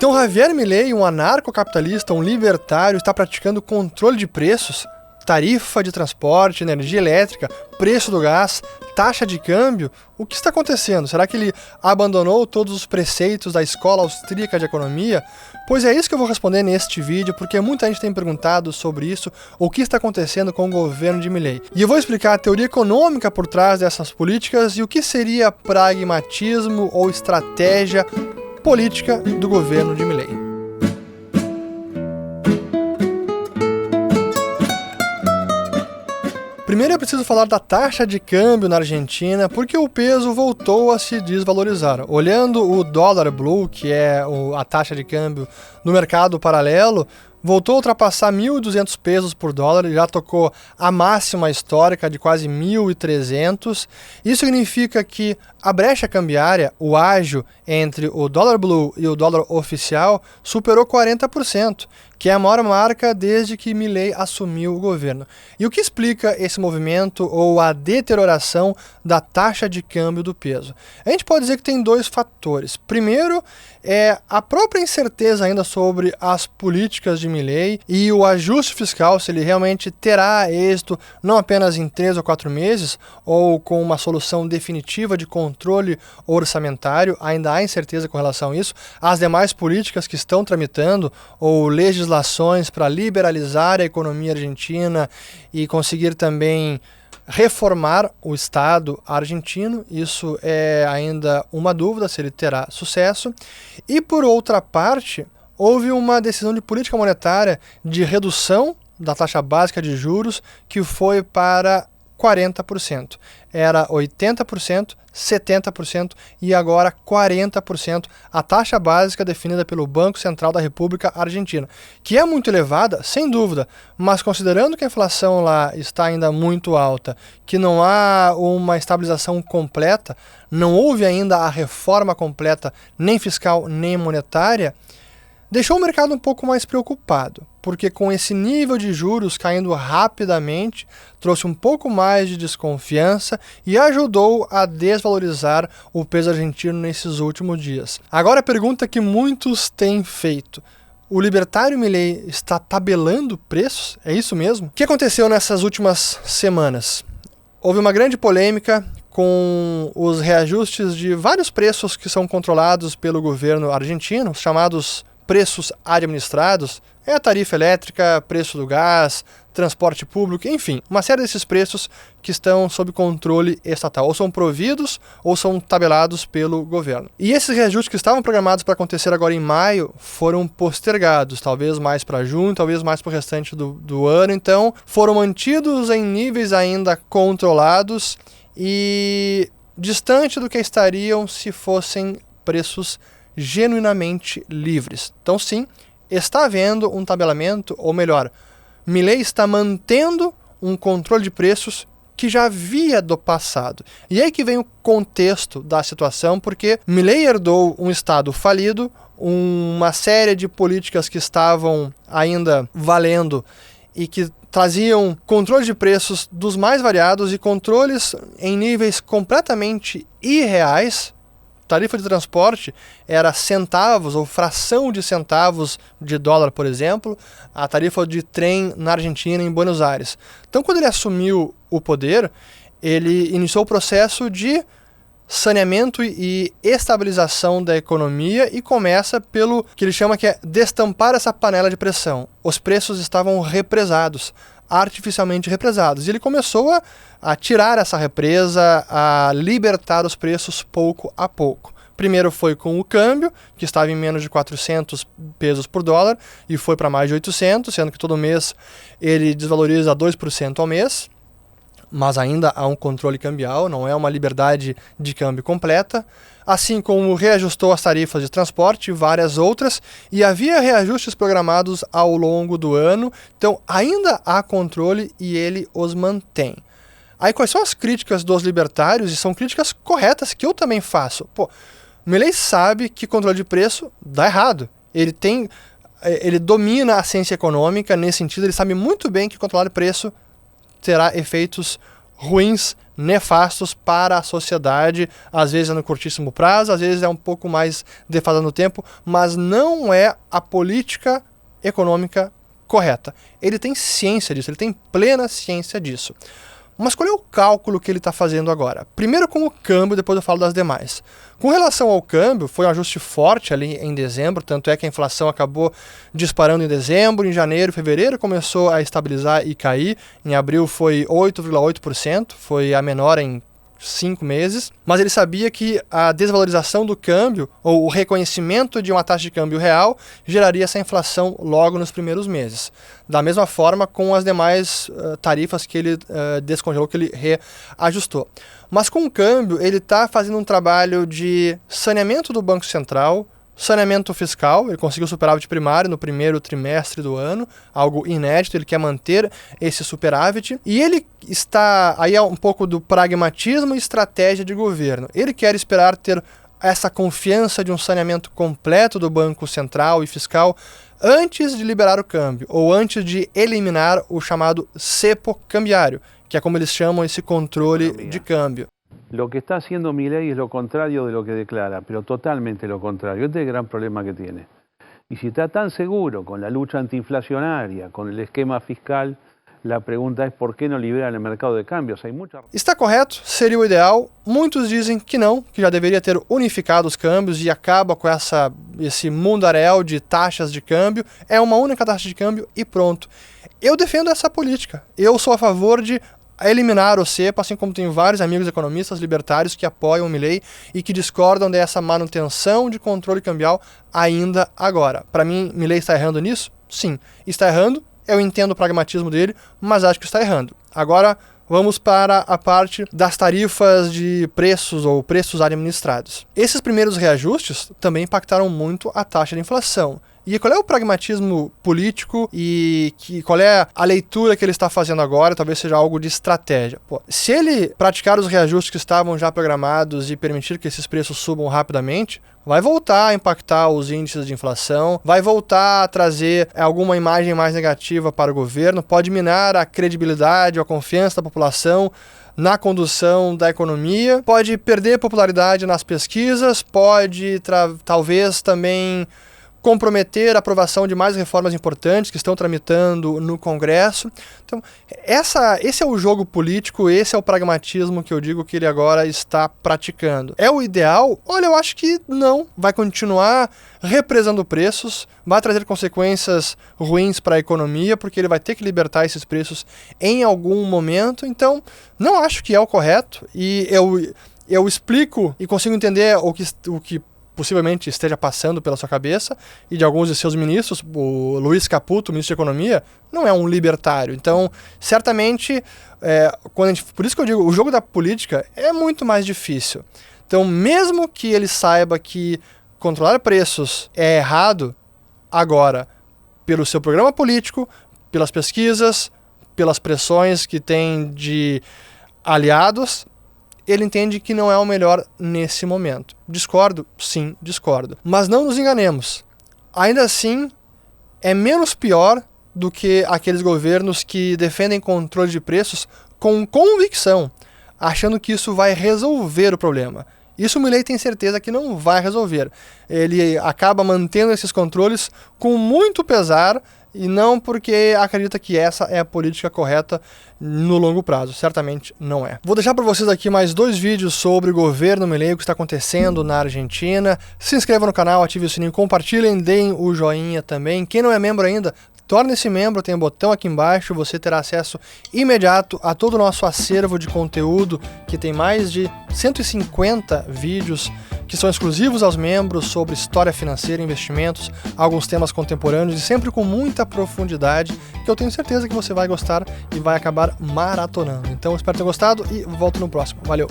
Então Javier Milei, um anarcocapitalista, um libertário, está praticando controle de preços, tarifa de transporte, energia elétrica, preço do gás, taxa de câmbio. O que está acontecendo? Será que ele abandonou todos os preceitos da escola austríaca de economia? Pois é isso que eu vou responder neste vídeo, porque muita gente tem perguntado sobre isso, o que está acontecendo com o governo de Milei. E eu vou explicar a teoria econômica por trás dessas políticas e o que seria pragmatismo ou estratégia política do governo de Milei. Primeiro é preciso falar da taxa de câmbio na Argentina, porque o peso voltou a se desvalorizar. Olhando o dólar blue, que é a taxa de câmbio no mercado paralelo, voltou a ultrapassar 1.200 pesos por dólar e já tocou a máxima histórica de quase 1.300. Isso significa que a brecha cambiária, o ágio entre o dólar blue e o dólar oficial, superou 40%, que é a maior marca desde que Milei assumiu o governo. E o que explica esse movimento ou a deterioração da taxa de câmbio do peso? A gente pode dizer que tem dois fatores. Primeiro é a própria incerteza ainda sobre as políticas de Milei e o ajuste fiscal, se ele realmente terá êxito não apenas em 3 ou 4 meses, ou com uma solução definitiva de controle orçamentário, ainda há incerteza com relação a isso. As demais políticas que estão tramitando, ou legislações para liberalizar a economia argentina e conseguir também reformar o Estado argentino, isso é ainda uma dúvida se ele terá sucesso. E por outra parte, houve uma decisão de política monetária de redução da taxa básica de juros que foi para 40%. Era 80%, 70% e agora 40% a taxa básica definida pelo Banco Central da República Argentina, que é muito elevada, sem dúvida, mas considerando que a inflação lá está ainda muito alta, que não há uma estabilização completa, não houve ainda a reforma completa, nem fiscal nem monetária, deixou o mercado um pouco mais preocupado, porque com esse nível de juros caindo rapidamente, trouxe um pouco mais de desconfiança e ajudou a desvalorizar o peso argentino nesses últimos dias. Agora a pergunta que muitos têm feito: o libertário Milei está tabelando preços? É isso mesmo? O que aconteceu nessas últimas semanas? Houve uma grande polêmica com os reajustes de vários preços que são controlados pelo governo argentino, chamados preços administrados, é a tarifa elétrica, preço do gás, transporte público, enfim, uma série desses preços que estão sob controle estatal, ou são providos ou são tabelados pelo governo. E esses reajustes que estavam programados para acontecer agora em maio foram postergados, talvez mais para junho, talvez mais para o restante do ano, então foram mantidos em níveis ainda controlados e distante do que estariam se fossem preços genuinamente livres. Então sim, está havendo um tabelamento, ou melhor, Milei está mantendo um controle de preços que já havia do passado. E aí que vem o contexto da situação, porque Milei herdou um Estado falido, uma série de políticas que estavam ainda valendo e que traziam controle de preços dos mais variados e controles em níveis completamente irreais. Tarifa de transporte era centavos ou fração de centavos de dólar, por exemplo, a tarifa de trem na Argentina, em Buenos Aires. Então, quando ele assumiu o poder, ele iniciou o processo de saneamento e estabilização da economia e começa pelo que ele chama que é destampar essa panela de pressão. Os preços estavam represados, artificialmente represados. E ele começou a tirar essa represa, a libertar os preços pouco a pouco. Primeiro foi com o câmbio, que estava em menos de 400 pesos por dólar, e foi para mais de 800, sendo que todo mês ele desvaloriza 2% ao mês, mas ainda há um controle cambial, não é uma liberdade de câmbio completa. Assim como reajustou as tarifas de transporte e várias outras, e havia reajustes programados ao longo do ano, então ainda há controle e ele os mantém. Aí quais são as críticas dos libertários? E são críticas corretas que eu também faço. Milei sabe que controle de preço dá errado. Ele domina a ciência econômica nesse sentido, ele sabe muito bem que controlar o preço terá efeitos ruins nefastos para a sociedade, às vezes é no curtíssimo prazo, às vezes é um pouco mais defasado no tempo, mas não é a política econômica correta. Ele tem ciência disso, ele tem plena ciência disso. Mas qual é o cálculo que ele está fazendo agora? Primeiro com o câmbio, depois eu falo das demais. Com relação ao câmbio, foi um ajuste forte ali em dezembro, tanto é que a inflação acabou disparando em dezembro, em janeiro, fevereiro começou a estabilizar e cair, em abril foi 8,8%, foi a menor em 5 meses, mas ele sabia que a desvalorização do câmbio, ou o reconhecimento de uma taxa de câmbio real, geraria essa inflação logo nos primeiros meses. Da mesma forma com as demais tarifas que ele descongelou, que ele reajustou. Mas com o câmbio, ele está fazendo um trabalho de saneamento do Banco Central, saneamento fiscal, ele conseguiu superávit primário no primeiro trimestre do ano, algo inédito, ele quer manter esse superávit, e ele está, aí é um pouco do pragmatismo e estratégia de governo. Ele quer esperar ter essa confiança de um saneamento completo do Banco Central e fiscal antes de liberar o câmbio, ou antes de eliminar o chamado cepo cambiário, que é como eles chamam esse controle de câmbio. Lo que está haciendo Milei es lo contrario de lo que declara, pero totalmente lo contrario. Este es el gran problema que tiene. Y si está tan seguro con la lucha antiinflacionaria, con el esquema fiscal, la pregunta es ¿por qué no liberan el mercado de cambios? Hay mucha... Está correto? Seria o ideal. Muitos dizem que não, que já deveria ter unificado os câmbios e acaba com esse mundaréu de taxas de câmbio. É uma única taxa de câmbio e pronto. Eu defendo essa política. Eu sou a favor de eliminar o cepo, assim como tenho vários amigos economistas libertários que apoiam o Milei e que discordam dessa manutenção de controle cambial ainda agora. Para mim, Milei está errando nisso? Sim. Está errando, eu entendo o pragmatismo dele, mas acho que está errando. Agora, vamos para a parte das tarifas de preços ou preços administrados. Esses primeiros reajustes também impactaram muito a taxa de inflação. E qual é o pragmatismo político e qual é a leitura que ele está fazendo agora? Talvez seja algo de estratégia. Se ele praticar os reajustes que estavam já programados e permitir que esses preços subam rapidamente, vai voltar a impactar os índices de inflação, vai voltar a trazer alguma imagem mais negativa para o governo, pode minar a credibilidade ou a confiança da população na condução da economia, pode perder popularidade nas pesquisas, pode talvez também comprometer a aprovação de mais reformas importantes que estão tramitando no Congresso. Então, esse é o jogo político, esse é o pragmatismo que eu digo que ele agora está praticando. É o ideal? Olha, eu acho que não. Vai continuar represando preços, vai trazer consequências ruins para a economia, porque ele vai ter que libertar esses preços em algum momento. Então, não acho que é o correto. E eu explico e consigo entender o que possivelmente esteja passando pela sua cabeça, e de alguns de seus ministros. O Luiz Caputo, ministro da Economia, não é um libertário. Então, certamente, por isso que eu digo, o jogo da política é muito mais difícil. Então, mesmo que ele saiba que controlar preços é errado, agora, pelo seu programa político, pelas pesquisas, pelas pressões que tem de aliados, ele entende que não é o melhor nesse momento. Discordo? Sim, discordo. Mas não nos enganemos. Ainda assim, é menos pior do que aqueles governos que defendem controle de preços com convicção, achando que isso vai resolver o problema. Isso o Milei tem certeza que não vai resolver. Ele acaba mantendo esses controles com muito pesar, e não porque acredita que essa é a política correta no longo prazo. Certamente não é. Vou deixar para vocês aqui mais 2 vídeos sobre o governo Milei, o que está acontecendo na Argentina. Se inscrevam no canal, ative o sininho, compartilhem, deem o joinha também. Quem não é membro ainda, torne-se membro, tem um botão aqui embaixo, você terá acesso imediato a todo o nosso acervo de conteúdo, que tem mais de 150 vídeos que são exclusivos aos membros sobre história financeira, investimentos, alguns temas contemporâneos e sempre com muita profundidade, que eu tenho certeza que você vai gostar e vai acabar maratonando. Então, espero ter gostado e volto no próximo. Valeu!